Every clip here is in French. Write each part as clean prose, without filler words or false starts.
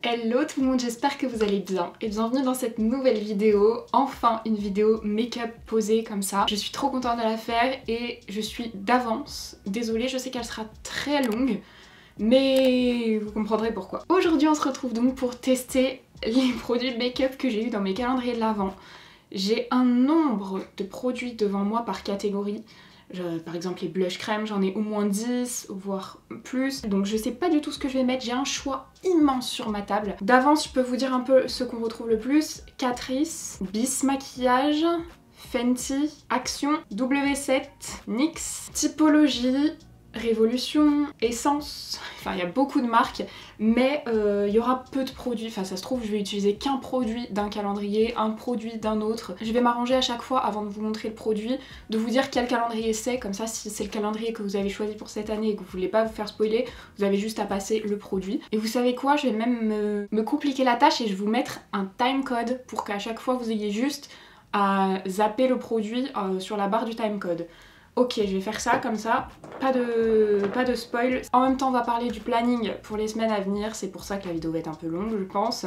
Hello tout le monde, j'espère que vous allez bien et bienvenue dans cette nouvelle vidéo, enfin une vidéo make-up posée comme ça. Je suis trop contente de la faire et je suis d'avance, désolée, je sais qu'elle sera très longue, mais vous comprendrez pourquoi. Aujourd'hui on se retrouve donc pour tester les produits make-up que j'ai eu dans mes calendriers de l'Avent. J'ai un nombre de produits devant moi par catégorie. Par exemple les blush crème, j'en ai au moins 10 voire plus, donc je sais pas du tout ce que je vais mettre, j'ai un choix immense sur ma table. D'avance je peux vous dire un peu ce qu'on retrouve le plus: Catrice, Bis Maquillage, Fenty, Action, W7, NYX, Typologie, Révolution, Essence, enfin il y a beaucoup de marques, mais il y aura peu de produits, enfin ça se trouve je vais utiliser qu'un produit d'un calendrier, un produit d'un autre. Je vais m'arranger à chaque fois avant de vous montrer le produit, de vous dire quel calendrier c'est, comme ça si c'est le calendrier que vous avez choisi pour cette année et que vous voulez pas vous faire spoiler, vous avez juste à passer le produit. Et vous savez quoi, je vais même me compliquer la tâche et je vais vous mettre un timecode pour qu'à chaque fois vous ayez juste à zapper le produit sur la barre du timecode. Ok, je vais faire ça comme ça, pas de spoil. En même temps on va parler du planning pour les semaines à venir, c'est pour ça que la vidéo va être un peu longue je pense.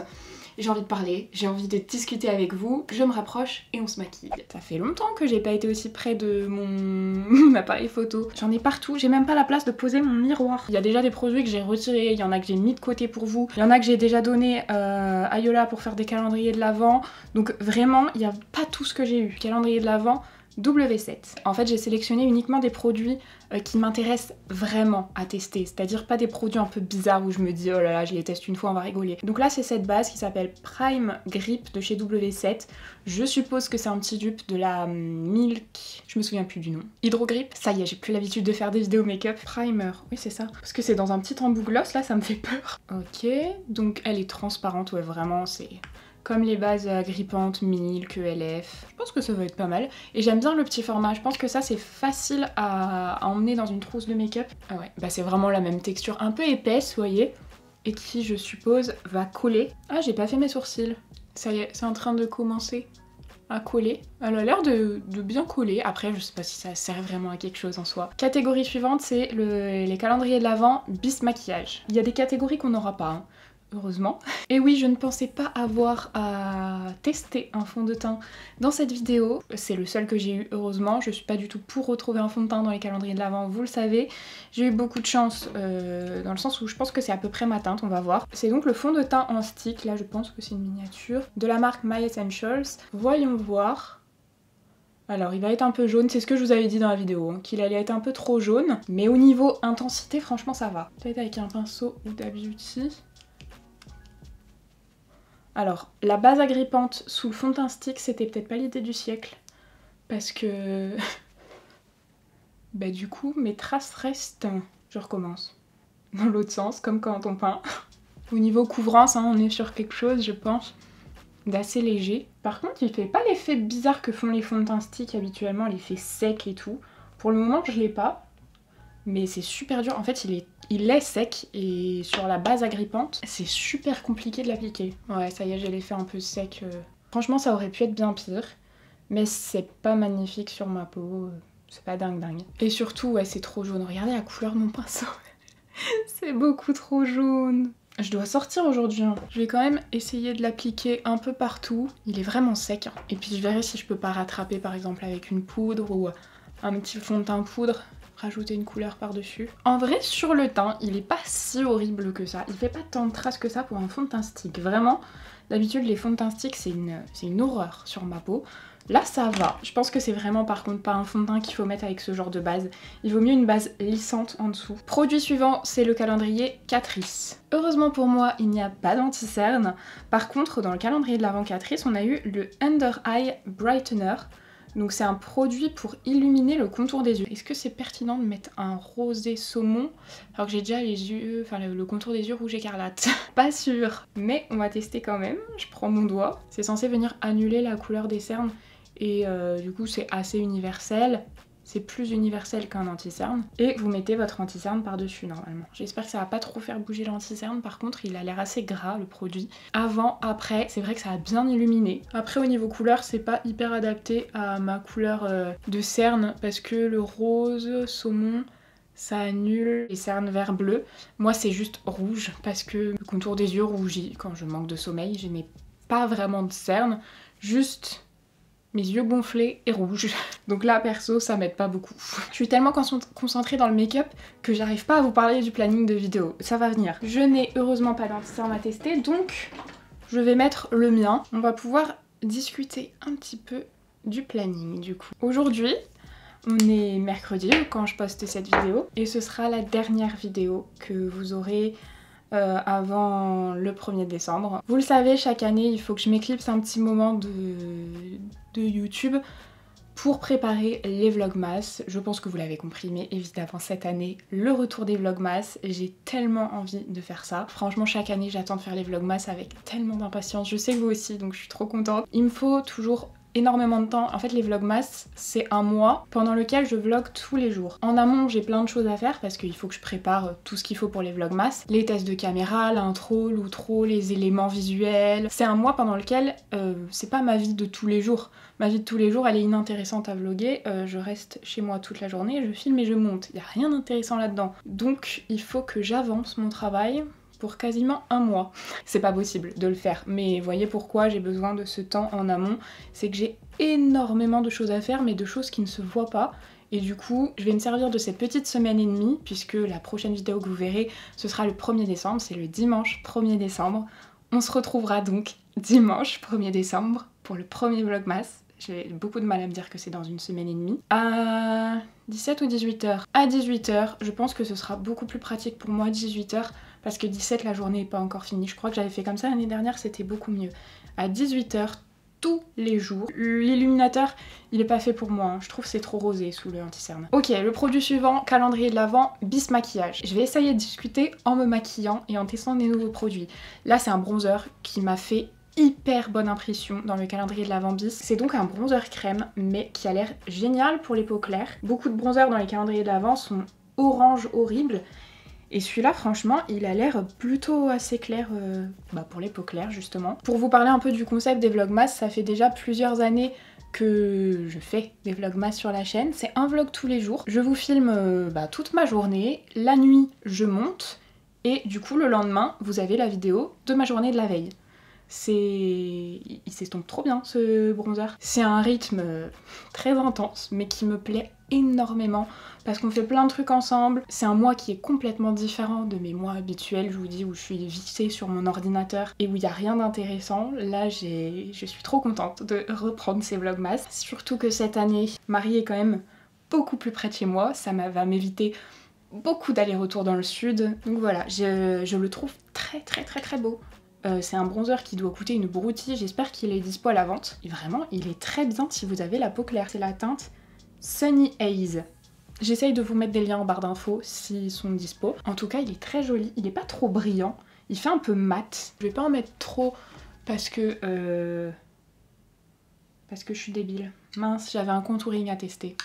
J'ai envie de parler, j'ai envie de discuter avec vous, je me rapproche et on se maquille. Ça fait longtemps que j'ai pas été aussi près de mon appareil photo. J'en ai partout, j'ai même pas la place de poser mon miroir. Il y a déjà des produits que j'ai retirés, il y en a que j'ai mis de côté pour vous, il y en a que j'ai déjà donné à Yola pour faire des calendriers de l'Avent. Donc vraiment, il n'y a pas tout ce que j'ai eu. Calendrier de l'Avent, W7. En fait j'ai sélectionné uniquement des produits qui m'intéressent vraiment à tester, c'est-à-dire pas des produits un peu bizarres où je me dis oh là là je les teste une fois on va rigoler. Donc là c'est cette base qui s'appelle Prime Grip de chez W7. Je suppose que c'est un petit dupe de la Milk, je me souviens plus du nom. Hydro Grip, ça y est j'ai plus l'habitude de faire des vidéos make-up. Primer, oui c'est ça, parce que c'est dans un petit embout gloss là, ça me fait peur. Ok, donc elle est transparente, ouais vraiment c'est comme les bases agrippantes, Milk, ELF. Je pense que ça va être pas mal. Et j'aime bien le petit format, je pense que ça c'est facile à emmener dans une trousse de make-up. Ah ouais, bah c'est vraiment la même texture, un peu épaisse, vous voyez, et qui je suppose va coller. Ah j'ai pas fait mes sourcils, ça y est, c'est en train de commencer à coller. Elle a l'air de bien coller, après je sais pas si ça sert vraiment à quelque chose en soi. Catégorie suivante c'est les calendriers de l'Avent Bis Maquillage. Il y a des catégories qu'on n'aura pas, hein. Heureusement. Et oui, je ne pensais pas avoir à tester un fond de teint dans cette vidéo. C'est le seul que j'ai eu, heureusement. Je suis pas du tout pour retrouver un fond de teint dans les calendriers de l'Avent, vous le savez. J'ai eu beaucoup de chance dans le sens où je pense que c'est à peu près ma teinte, on va voir. C'est donc le fond de teint en stick, là je pense que c'est une miniature, de la marque My Essentials. Voyons voir. Alors il va être un peu jaune, c'est ce que je vous avais dit dans la vidéo, hein, qu'il allait être un peu trop jaune. Mais au niveau intensité, franchement ça va. Peut-être avec un pinceau Huda Beauty. Alors, la base agrippante sous le fond de teint stick, c'était peut-être pas l'idée du siècle. Parce que... bah du coup, mes traces restent... Je recommence. Dans l'autre sens, comme quand on peint. Au niveau couvrance, hein, on est sur quelque chose, je pense, d'assez léger. Par contre, il fait pas l'effet bizarre que font les fonds de teint stick habituellement, l'effet sec et tout. Pour le moment, je l'ai pas. Mais c'est super dur, en fait il est sec et sur la base agrippante c'est super compliqué de l'appliquer. Ouais ça y est j'ai l'effet un peu sec. Franchement ça aurait pu être bien pire, mais c'est pas magnifique sur ma peau, c'est pas dingue. Et surtout ouais c'est trop jaune, regardez la couleur de mon pinceau. C'est beaucoup trop jaune. Je dois sortir aujourd'hui, hein. Je vais quand même essayer de l'appliquer un peu partout, il est vraiment sec, hein. Et puis je verrai si je peux pas rattraper par exemple avec une poudre ou un petit fond de teint poudre, rajouter une couleur par-dessus. En vrai, sur le teint, il est pas si horrible que ça. Il fait pas tant de traces que ça pour un fond de teint stick. Vraiment, d'habitude, les fonds de teint stick, c'est une horreur sur ma peau. Là, ça va. Je pense que c'est vraiment, par contre, pas un fond de teint qu'il faut mettre avec ce genre de base. Il vaut mieux une base lissante en dessous. Produit suivant, c'est le calendrier Catrice. Heureusement pour moi, il n'y a pas d'anti-cerne. Par contre, dans le calendrier de l'Avent Catrice, on a eu le Under Eye Brightener. Donc c'est un produit pour illuminer le contour des yeux. Est-ce que c'est pertinent de mettre un rosé saumon alors que j'ai déjà les yeux, enfin le contour des yeux rouge écarlate? Pas sûr, mais on va tester quand même. Je prends mon doigt. C'est censé venir annuler la couleur des cernes et du coup c'est assez universel. C'est plus universel qu'un anti-cerne. Et vous mettez votre anti-cerne par-dessus normalement. J'espère que ça va pas trop faire bouger l'anti-cerne. Par contre, il a l'air assez gras le produit. Avant, après, c'est vrai que ça a bien illuminé. Après, au niveau couleur, c'est pas hyper adapté à ma couleur de cerne parce que le rose saumon, Ça annule les cernes vert bleu. Moi c'est juste rouge parce que le contour des yeux rougit quand je manque de sommeil. Je n'ai pas vraiment de cernes, juste mes yeux gonflés et rouges. Donc là perso ça m'aide pas beaucoup. Je suis tellement concentrée dans le make-up que j'arrive pas à vous parler du planning de vidéo. Ça va venir. Je n'ai heureusement pas d'anti-cerne à tester donc je vais mettre le mien. On va pouvoir discuter un petit peu du planning du coup. Aujourd'hui, on est mercredi quand je poste cette vidéo et ce sera la dernière vidéo que vous aurez avant le 1er décembre. Vous le savez, chaque année, il faut que je m'éclipse un petit moment de YouTube pour préparer les vlogmas. Je pense que vous l'avez compris, mais évidemment cette année, le retour des vlogmas, j'ai tellement envie de faire ça. Franchement, chaque année, j'attends de faire les vlogmas avec tellement d'impatience. Je sais que vous aussi, donc je suis trop contente. Il me faut toujours énormément de temps. En fait, les vlogmas, c'est un mois pendant lequel je vlog tous les jours. En amont, j'ai plein de choses à faire parce qu'il faut que je prépare tout ce qu'il faut pour les vlogmas. Les tests de caméra, l'intro, l'outro, les éléments visuels. C'est un mois pendant lequel c'est pas ma vie de tous les jours. Ma vie de tous les jours, elle est inintéressante à vlogger. Je reste chez moi toute la journée, je filme et je monte. Il n'y a rien d'intéressant là-dedans. Donc, il faut que j'avance mon travail pour quasiment un mois. C'est pas possible de le faire, mais voyez pourquoi j'ai besoin de ce temps en amont, c'est que j'ai énormément de choses à faire, mais de choses qui ne se voient pas, et du coup je vais me servir de cette petite semaine et demie, puisque la prochaine vidéo que vous verrez, ce sera le 1er décembre, c'est le dimanche 1er décembre. On se retrouvera donc dimanche 1er décembre pour le premier vlogmas. J'ai beaucoup de mal à me dire que c'est dans une semaine et demie. À 17 ou 18h. À 18h, je pense que ce sera beaucoup plus pratique pour moi, 18h, parce que 17, la journée n'est pas encore finie. Je crois que j'avais fait comme ça l'année dernière, c'était beaucoup mieux. À 18h, tous les jours. L'illuminateur, il est pas fait pour moi, hein. Je trouve que c'est trop rosé sous le anti-cerne. Ok, le produit suivant, calendrier de l'Avent, bis maquillage. Je vais essayer de discuter en me maquillant et en testant des nouveaux produits. Là, c'est un bronzer qui m'a fait hyper bonne impression dans le calendrier de l'Avent bis. C'est donc un bronzer crème, mais qui a l'air génial pour les peaux claires. Beaucoup de bronzers dans les calendriers de l'Avent sont orange horrible. Et celui-là, franchement, il a l'air plutôt assez clair pour les peaux claires, justement. Pour vous parler un peu du concept des vlogmas, ça fait déjà plusieurs années que je fais des vlogmas sur la chaîne. C'est un vlog tous les jours. Je vous filme toute ma journée. La nuit, je monte. Et du coup, le lendemain, vous avez la vidéo de ma journée de la veille. Il s'estompe trop bien, ce bronzer. C'est un rythme très intense, mais qui me plaît énormément parce qu'on fait plein de trucs ensemble. C'est un mois qui est complètement différent de mes mois habituels, je vous dis, où je suis vissée sur mon ordinateur et où il n'y a rien d'intéressant. Là, je suis trop contente de reprendre ces vlogmas. Surtout que cette année, Marie est quand même beaucoup plus près de chez moi. Ça va m'éviter beaucoup d'allers-retours dans le sud. Donc voilà, je le trouve très beau. C'est un bronzer qui doit coûter une broutille, j'espère qu'il est dispo à la vente. Et vraiment, il est très bien si vous avez la peau claire. C'est la teinte Sunny Haze. J'essaye de vous mettre des liens en barre d'infos s'ils sont dispo. En tout cas, il est très joli, il est pas trop brillant, il fait un peu mat. Je vais pas en mettre trop parce que je suis débile. Mince, j'avais un contouring à tester.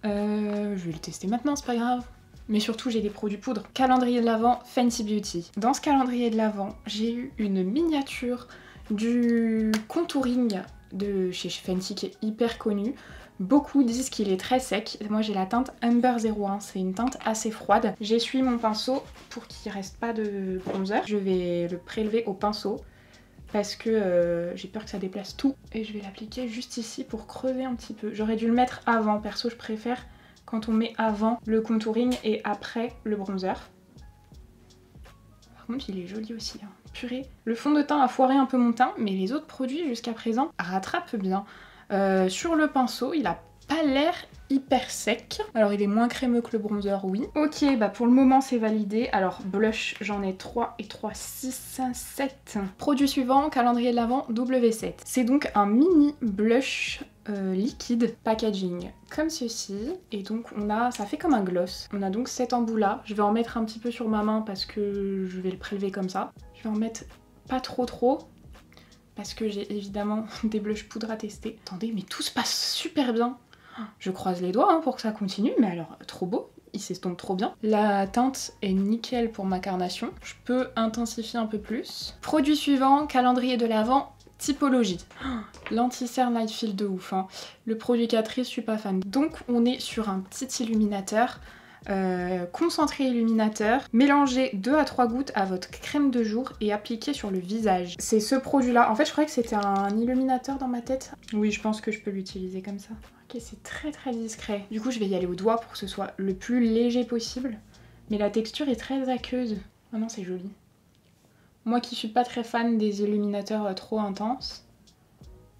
Je vais le tester maintenant, c'est pas grave. Mais surtout j'ai des produits poudre. Calendrier de l'Avent Fenty Beauty. Dans ce calendrier de l'Avent, j'ai eu une miniature du contouring de chez Fenty qui est hyper connu. Beaucoup disent qu'il est très sec. Moi j'ai la teinte Amber 01, c'est une teinte assez froide. J'essuie mon pinceau pour qu'il reste pas de bronzer. Je vais le prélever au pinceau parce que j'ai peur que ça déplace tout. Et je vais l'appliquer juste ici pour creuser un petit peu. J'aurais dû le mettre avant, perso je préfère quand on met avant le contouring et après le bronzer. Par contre, il est joli aussi, hein. Purée. Le fond de teint a foiré un peu mon teint, mais les autres produits jusqu'à présent rattrapent bien. Sur le pinceau, il a pas l'air hyper sec. Alors, il est moins crémeux que le bronzer, oui. Ok, pour le moment, c'est validé. Alors, blush, j'en ai 3 et 3, 6, 7. Produit suivant, calendrier de l'Avent W7. C'est donc un mini blush liquide packaging comme ceci, et donc ça fait comme un gloss. On a donc cet embout là, je vais en mettre un petit peu sur ma main parce que je vais le prélever comme ça. Je vais en mettre pas trop parce que j'ai évidemment des blush poudre à tester. Attendez, mais tout se passe super bien. Je croise les doigts pour que ça continue, mais alors trop beau. Il s'estompe trop bien. La teinte est nickel pour ma carnation. Je peux intensifier un peu plus. Produit suivant, calendrier de l'Avent Typologie. L'anti-cerne light fill de ouf, hein. Le produit Catrice, je suis pas fan. Donc on est sur un petit illuminateur concentré illuminateur. Mélangez 2 à 3 gouttes à votre crème de jour et appliquez sur le visage. C'est ce produit là. En fait je croyais que c'était un illuminateur dans ma tête. Oui, je pense que je peux l'utiliser comme ça. Ok, c'est très discret. Du coup je vais y aller au doigt pour que ce soit le plus léger possible. Mais la texture est très aqueuse. Oh non, c'est joli. Moi qui suis pas très fan des illuminateurs trop intenses,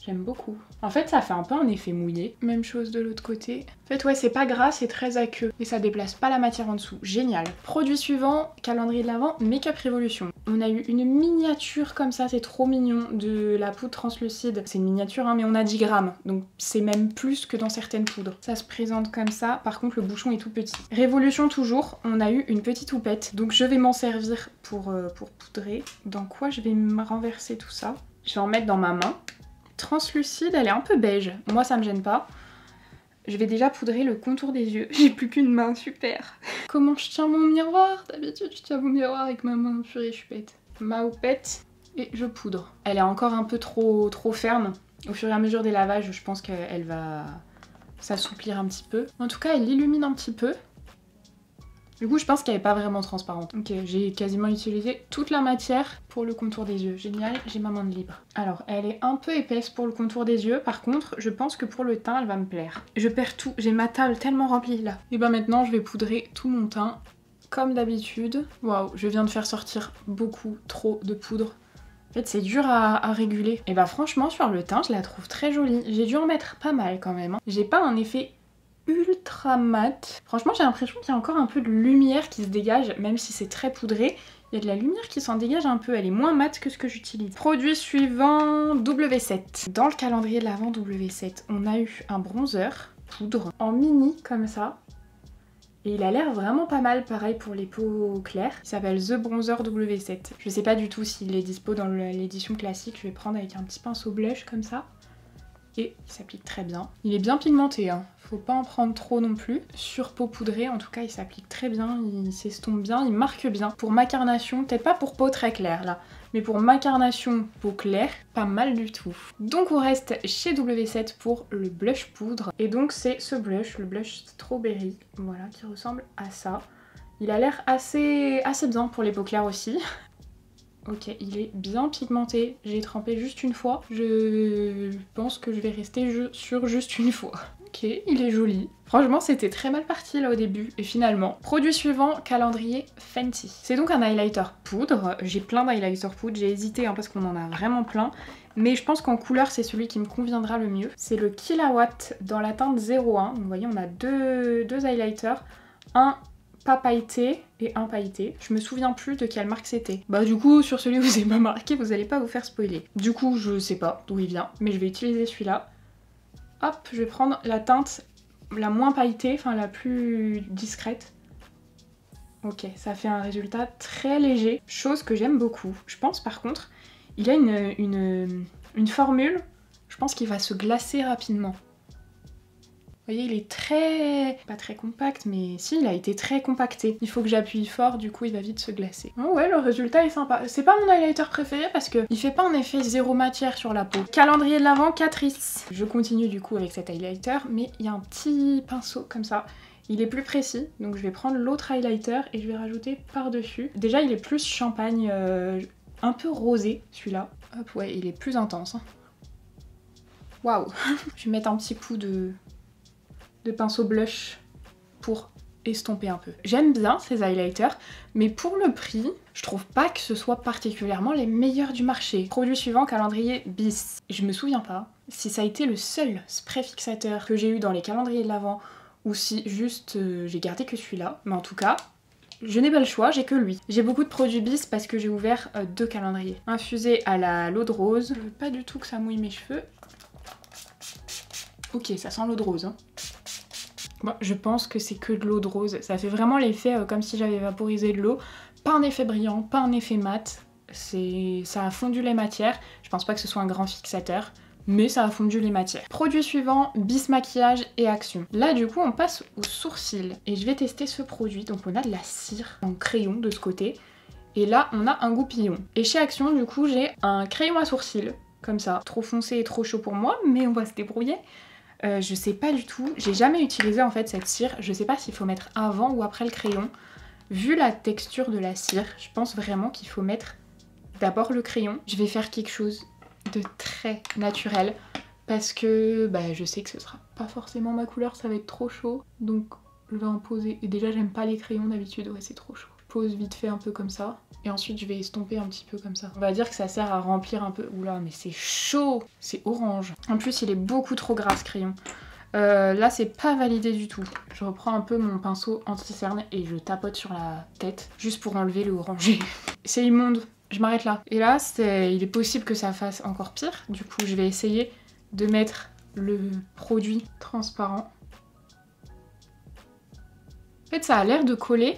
j'aime beaucoup. En fait, ça fait un peu un effet mouillé. Même chose de l'autre côté. En fait, ouais, c'est pas gras, c'est très aqueux. Et ça déplace pas la matière en dessous. Génial. Produit suivant, calendrier de l'Avent, Make-up Révolution. On a eu une miniature comme ça, c'est trop mignon, de la poudre translucide. C'est une miniature, hein, mais on a 10 grammes. Donc c'est même plus que dans certaines poudres. Ça se présente comme ça. Par contre, le bouchon est tout petit. Révolution toujours, on a eu une petite houppette. Donc je vais m'en servir pour poudrer. Dans quoi je vais me renverser tout ça? Je vais en mettre dans ma main. Translucide, elle est un peu beige. Moi ça me gêne pas. Je vais déjà poudrer le contour des yeux. J'ai plus qu'une main, super. Comment je tiens mon miroir? D'habitude je tiens mon miroir avec ma main, purée je suis bête. Ma houppette et je poudre. Elle est encore un peu trop ferme. Au fur et à mesure des lavages, je pense qu'elle va s'assouplir un petit peu. En tout cas, elle illumine un petit peu. Du coup, je pense qu'elle n'est pas vraiment transparente. Ok, j'ai quasiment utilisé toute la matière pour le contour des yeux. Génial, j'ai ma main de libre. Alors, elle est un peu épaisse pour le contour des yeux. Par contre, je pense que pour le teint, elle va me plaire. Je perds tout. J'ai ma table tellement remplie là. Et ben maintenant, je vais poudrer tout mon teint comme d'habitude. Waouh, je viens de faire sortir beaucoup trop de poudre. En fait, c'est dur à réguler. Et bah franchement, sur le teint, je la trouve très jolie. J'ai dû en mettre pas mal quand même. Hein. J'ai pas un effet ultra mat. Franchement, j'ai l'impression qu'il y a encore un peu de lumière qui se dégage, même si c'est très poudré. Il y a de la lumière qui s'en dégage un peu, elle est moins mate que ce que j'utilise. Produit suivant, W7. Dans le calendrier de l'Avent W7, on a eu un bronzer poudre en mini comme ça. Et il a l'air vraiment pas mal, pareil pour les peaux claires. Il s'appelle The Bronzer W7. Je sais pas du tout s'il est dispo dans l'édition classique, je vais prendre avec un petit pinceau blush comme ça. Et il s'applique très bien. Il est bien pigmenté, hein. Faut pas en prendre trop non plus. Sur peau poudrée, en tout cas, il s'applique très bien, il s'estompe bien, il marque bien. Pour ma carnation, peut-être pas pour peau très claire là, mais pour ma carnation peau claire, pas mal du tout. Donc on reste chez W7 pour le blush poudre. Et donc c'est ce blush, le blush Strawberry, voilà, qui ressemble à ça. Il a l'air assez bien pour les peaux claires aussi. Ok, il est bien pigmenté, j'ai trempé juste une fois. Je pense que je vais rester sur juste une fois. Ok, il est joli. Franchement, c'était très mal parti là au début. Et finalement, produit suivant, calendrier Fenty. C'est donc un highlighter poudre. J'ai plein d'highlighters poudre, j'ai hésité hein, parce qu'on en a vraiment plein. Mais je pense qu'en couleur, c'est celui qui me conviendra le mieux. C'est le Killawatt dans la teinte 01. Donc vous voyez, on a deux highlighters. Un pas pailleté et un pailleté. Je me souviens plus de quelle marque c'était. Bah du coup sur celui que vous avez pas marqué, vous allez pas vous faire spoiler. Du coup je sais pas d'où il vient, mais je vais utiliser celui-là. Hop, je vais prendre la teinte la moins pailletée, enfin la plus discrète. Ok, ça fait un résultat très léger, chose que j'aime beaucoup. Je pense par contre, il a une formule, je pense qu'il va se glacer rapidement. Vous voyez, il est pas très compact, mais si, il a été très compacté. Il faut que j'appuie fort, du coup il va vite se glacer. Oh ouais, le résultat est sympa. C'est pas mon highlighter préféré parce que il fait pas un effet zéro matière sur la peau. Calendrier de l'Avent, Catrice. Je continue du coup avec cet highlighter, mais il y a un petit pinceau comme ça. Il est plus précis, donc je vais prendre l'autre highlighter et je vais rajouter par-dessus. Déjà, il est plus champagne, un peu rosé, celui-là. Hop, ouais, il est plus intense. Hein. Waouh. Je vais mettre un petit coup de pinceau blush pour estomper un peu. J'aime bien ces highlighters, mais pour le prix, je trouve pas que ce soit particulièrement les meilleurs du marché. Produit suivant, calendrier Bis. Je me souviens pas si ça a été le seul spray fixateur que j'ai eu dans les calendriers de l'Avent ou si juste j'ai gardé que celui-là, mais en tout cas, je n'ai pas le choix, j'ai que lui. J'ai beaucoup de produits Bis parce que j'ai ouvert 2 calendriers. Infusé à l'eau de rose. Je veux pas du tout que ça mouille mes cheveux. Ok, ça sent l'eau de rose. Hein. Bon, je pense que c'est que de l'eau de rose. Ça fait vraiment l'effet comme si j'avais vaporisé de l'eau. Pas un effet brillant, pas un effet mat. Ça a fondu les matières. Je pense pas que ce soit un grand fixateur, mais ça a fondu les matières. Produit suivant, Bis Maquillage et Action. Là du coup on passe aux sourcils. Et je vais tester ce produit. Donc on a de la cire en crayon de ce côté. Et là on a un goupillon. Et chez Action du coup j'ai un crayon à sourcils. Comme ça. Trop foncé et trop chaud pour moi, mais on va se débrouiller. Je sais pas du tout, j'ai jamais utilisé en fait cette cire, je sais pas s'il faut mettre avant ou après le crayon. Vu la texture de la cire, je pense vraiment qu'il faut mettre d'abord le crayon. Je vais faire quelque chose de très naturel parce que bah, je sais que ce sera pas forcément ma couleur, ça va être trop chaud. Donc je vais en poser, et déjà j'aime pas les crayons d'habitude, ouais c'est trop chaud. Je pose vite fait un peu comme ça, et ensuite je vais estomper un petit peu comme ça. On va dire que ça sert à remplir un peu, oula mais c'est chaud, c'est orange. En plus il est beaucoup trop gras ce crayon. Là c'est pas validé du tout. Je reprends un peu mon pinceau anti-cerne et je tapote sur la tête juste pour enlever le orangé. C'est immonde, je m'arrête là. Et là il est possible que ça fasse encore pire. Du coup je vais essayer de mettre le produit transparent. En fait ça a l'air de coller,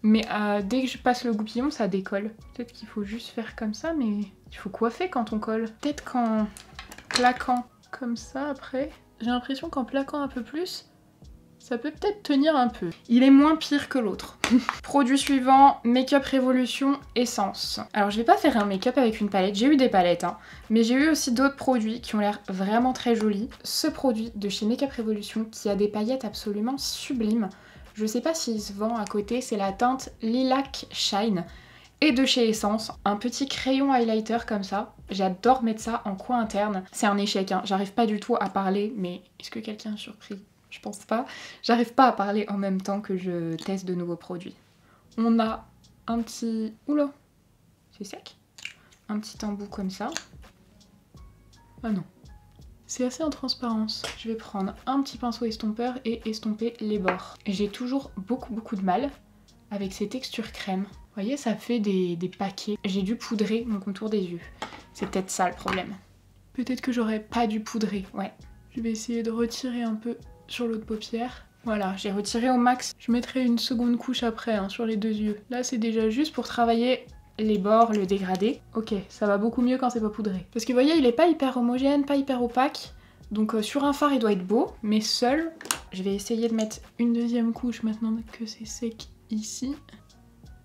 mais dès que je passe le goupillon ça décolle. Peut-être qu'il faut juste faire comme ça, mais il faut coiffer quand on colle. Peut-être qu'en plaquant comme ça après... J'ai l'impression qu'en plaquant un peu plus, ça peut peut-être tenir un peu. Il est moins pire que l'autre. Produit suivant, Make-up Revolution Essence. Alors je vais pas faire un make-up avec une palette, j'ai eu des palettes, hein, mais j'ai eu aussi d'autres produits qui ont l'air vraiment très jolis. Ce produit de chez Make-up Revolution qui a des paillettes absolument sublimes. Je sais pas s'il se vend à côté, c'est la teinte Lilac Shine. Et de chez Essence, un petit crayon highlighter comme ça. J'adore mettre ça en coin interne. C'est un échec, hein. J'arrive pas du tout à parler, mais est-ce que quelqu'un est surpris? Je pense pas. J'arrive pas à parler en même temps que je teste de nouveaux produits. On a un petit... Oula, c'est sec. Un petit embout comme ça. Ah non. C'est assez en transparence. Je vais prendre un petit pinceau estompeur et estomper les bords. J'ai toujours beaucoup de mal avec ces textures crème. Vous voyez, ça fait des paquets. J'ai dû poudrer mon contour des yeux. C'est peut-être ça le problème. Peut-être que j'aurais pas dû poudrer, ouais. Je vais essayer de retirer un peu sur l'autre paupière. Voilà, j'ai retiré au max. Je mettrai une seconde couche après, hein, sur les deux yeux. Là, c'est déjà juste pour travailler les bords, le dégradé. Ok, ça va beaucoup mieux quand c'est pas poudré. Parce que vous voyez, il est pas hyper homogène, pas hyper opaque. Donc sur un fard, il doit être beau, mais seul, je vais essayer de mettre une deuxième couche maintenant que c'est sec ici.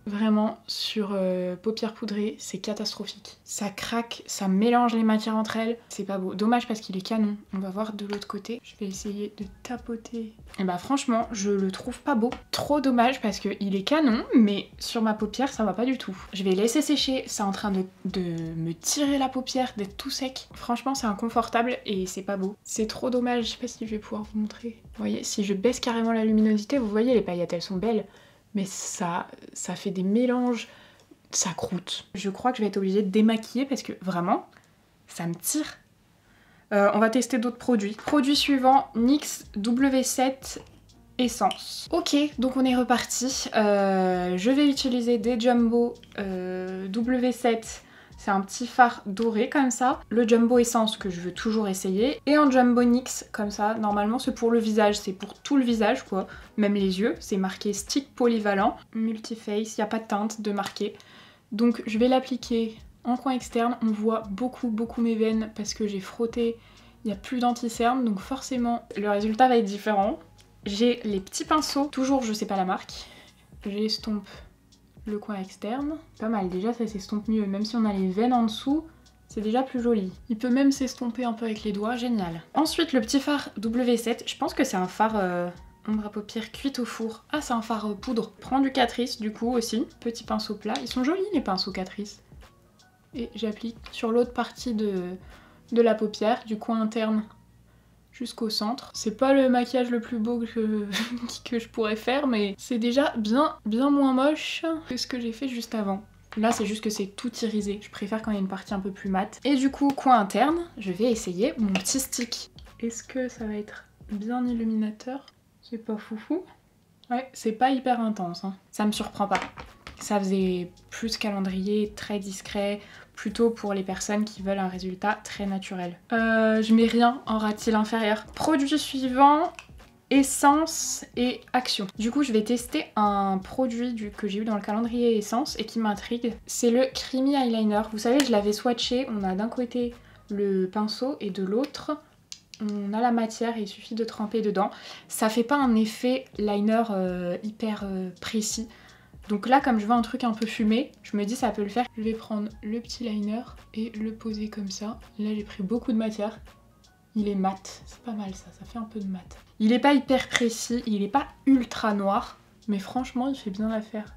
Vraiment, sur paupières poudrées, c'est catastrophique. Ça craque, ça mélange les matières entre elles. C'est pas beau. Dommage parce qu'il est canon. On va voir de l'autre côté. Je vais essayer de tapoter. Et bah franchement, je le trouve pas beau. Trop dommage parce qu'il est canon, mais sur ma paupière, ça va pas du tout. Je vais laisser sécher. C'est en train de me tirer la paupière, d'être tout sec. Franchement, c'est inconfortable et c'est pas beau. C'est trop dommage. Je sais pas si je vais pouvoir vous montrer. Vous voyez, si je baisse carrément la luminosité, vous voyez, les paillettes, elles sont belles. Mais ça fait des mélanges, ça croûte. Je crois que je vais être obligée de démaquiller parce que vraiment, ça me tire. On va tester d'autres produits. Produit suivant, NYX W7 Essence. Ok, donc on est reparti. Je vais utiliser des Jumbo W7. C'est un petit fard doré comme ça. Le Jumbo Essence que je veux toujours essayer. Et en Jumbo NYX comme ça. Normalement c'est pour le visage, c'est pour tout le visage quoi. Même les yeux. C'est marqué stick polyvalent. Multiface, il n'y a pas de teinte de marqué. Donc je vais l'appliquer en coin externe. On voit beaucoup mes veines parce que j'ai frotté. Il n'y a plus d'anti-cerne. Donc forcément le résultat va être différent. J'ai les petits pinceaux. Toujours je sais pas la marque. J'estompe le coin externe. Pas mal, déjà ça s'estompe mieux, même si on a les veines en dessous, c'est déjà plus joli. Il peut même s'estomper un peu avec les doigts, génial. Ensuite le petit fard W7, je pense que c'est un fard ombre à paupières cuite au four. Ah c'est un fard poudre. Prends du Catrice du coup aussi, petit pinceau plat. Ils sont jolis les pinceaux Catrice. Et j'applique sur l'autre partie de la paupière, du coin interne jusqu'au centre. C'est pas le maquillage le plus beau que je pourrais faire, mais c'est déjà bien moins moche que ce que j'ai fait juste avant. Là, c'est juste que c'est tout irisé. Je préfère quand il y a une partie un peu plus mate. Et du coup, coin interne, je vais essayer mon petit stick. Est-ce que ça va être bien illuminateur? C'est pas foufou. Ouais, c'est pas hyper intense, hein. Ça me surprend pas. Ça faisait plus calendrier, très discret, plutôt pour les personnes qui veulent un résultat très naturel. Je mets rien en ras-de-cils inférieur. Produit suivant, Essence et Action. Du coup, je vais tester un produit que j'ai eu dans le calendrier Essence et qui m'intrigue. C'est le Creamy Eyeliner. Vous savez, je l'avais swatché. On a d'un côté le pinceau et de l'autre, on a la matière et il suffit de tremper dedans. Ça fait pas un effet liner hyper précis. Donc là, comme je veux un truc un peu fumé, je me dis ça peut le faire. Je vais prendre le petit liner et le poser comme ça. Là, j'ai pris beaucoup de matière. Il est mat, c'est pas mal ça, ça fait un peu de mat. Il est pas hyper précis, il est pas ultra noir, mais franchement il fait bien l'affaire.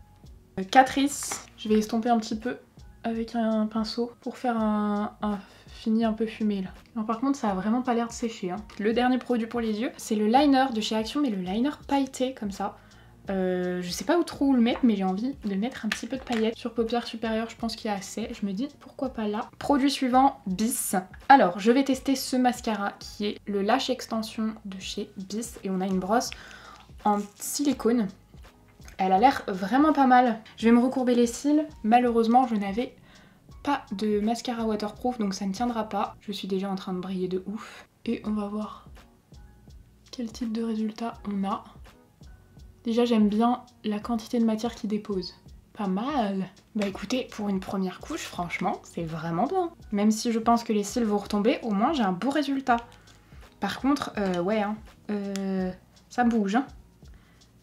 Catrice, je vais estomper un petit peu avec un pinceau pour faire un fini un peu fumé là. Non, par contre ça a vraiment pas l'air de sécher. Hein. Le dernier produit pour les yeux, c'est le liner de chez Action, mais le liner pailleté comme ça. Je sais pas où trop le mettre, mais j'ai envie de mettre un petit peu de paillettes. Sur paupières supérieures, je pense qu'il y a assez. Je me dis pourquoi pas là. Produit suivant, Bis. Alors, je vais tester ce mascara qui est le Lash Extension de chez Bis. Et on a une brosse en silicone. Elle a l'air vraiment pas mal. Je vais me recourber les cils. Malheureusement, je n'avais pas de mascara waterproof, donc ça ne tiendra pas. Je suis déjà en train de briller de ouf. Et on va voir quel type de résultat on a. Déjà j'aime bien la quantité de matière qu'il dépose. Pas mal. Bah écoutez, pour une première couche, franchement, c'est vraiment bien. Même si je pense que les cils vont retomber, au moins j'ai un beau résultat. Par contre, ouais, hein, ça bouge, hein.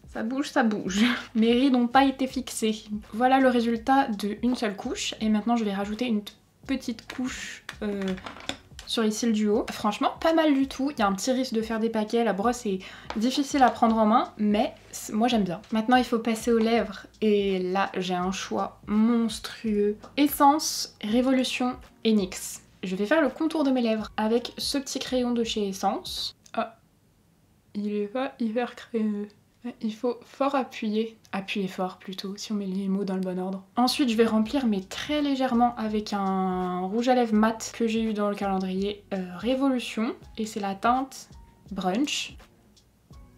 Ça bouge, ça bouge. Mes rides n'ont pas été fixées. Voilà le résultat d'une seule couche. Et maintenant je vais rajouter une petite couche sur les cils du haut. Franchement, pas mal du tout. Il y a un petit risque de faire des paquets. La brosse est difficile à prendre en main, mais moi j'aime bien. Maintenant, il faut passer aux lèvres. Et là, j'ai un choix monstrueux. Essence, Révolution et NYX. Je vais faire le contour de mes lèvres avec ce petit crayon de chez Essence. Ah, il est pas hyper crémeux. Il faut fort appuyer. Appuyer fort plutôt, si on met les mots dans le bon ordre. Ensuite, je vais remplir, mais très légèrement, avec un rouge à lèvres mat que j'ai eu dans le calendrier Révolution. Et c'est la teinte Brunch.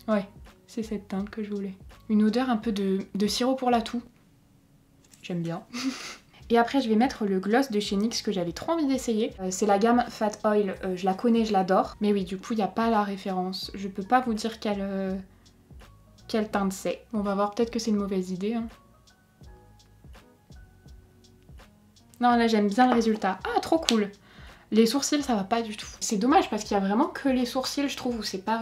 Ouais, c'est cette teinte que je voulais. Une odeur un peu de sirop pour la toux. J'aime bien. Et après, je vais mettre le gloss de chez NYX que j'avais trop envie d'essayer. C'est la gamme Fat Oil. Je la connais, je l'adore. Mais oui, du coup, il n'y a pas la référence. Je peux pas vous dire quelle teinte c'est. On va voir, peut-être que c'est une mauvaise idée. Hein. Non, là j'aime bien le résultat. Ah, trop cool. Les sourcils, ça va pas du tout. C'est dommage parce qu'il y a vraiment que les sourcils, je trouve, où c'est pas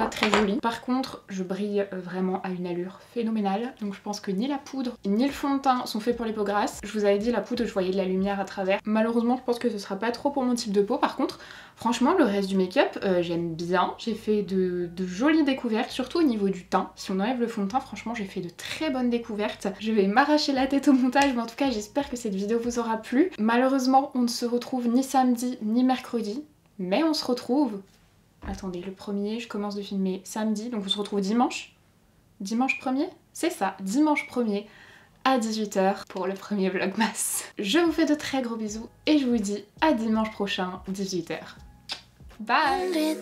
très joli. Par contre, je brille vraiment à une allure phénoménale. Donc je pense que ni la poudre, ni le fond de teint sont faits pour les peaux grasses. Je vous avais dit, la poudre, je voyais de la lumière à travers. Malheureusement, je pense que ce sera pas trop pour mon type de peau. Par contre, franchement, le reste du make-up, j'aime bien. J'ai fait de jolies découvertes, surtout au niveau du teint. Si on enlève le fond de teint, franchement, j'ai fait de très bonnes découvertes. Je vais m'arracher la tête au montage, mais en tout cas, j'espère que cette vidéo vous aura plu. Malheureusement, on ne se retrouve ni samedi, ni mercredi, mais on se retrouve... Attendez, le premier, je commence de filmer samedi, donc on se retrouve dimanche. Dimanche 1er? C'est ça, dimanche 1er à 18 h pour le premier vlogmas. Je vous fais de très gros bisous et je vous dis à dimanche prochain, 18 h. Bye!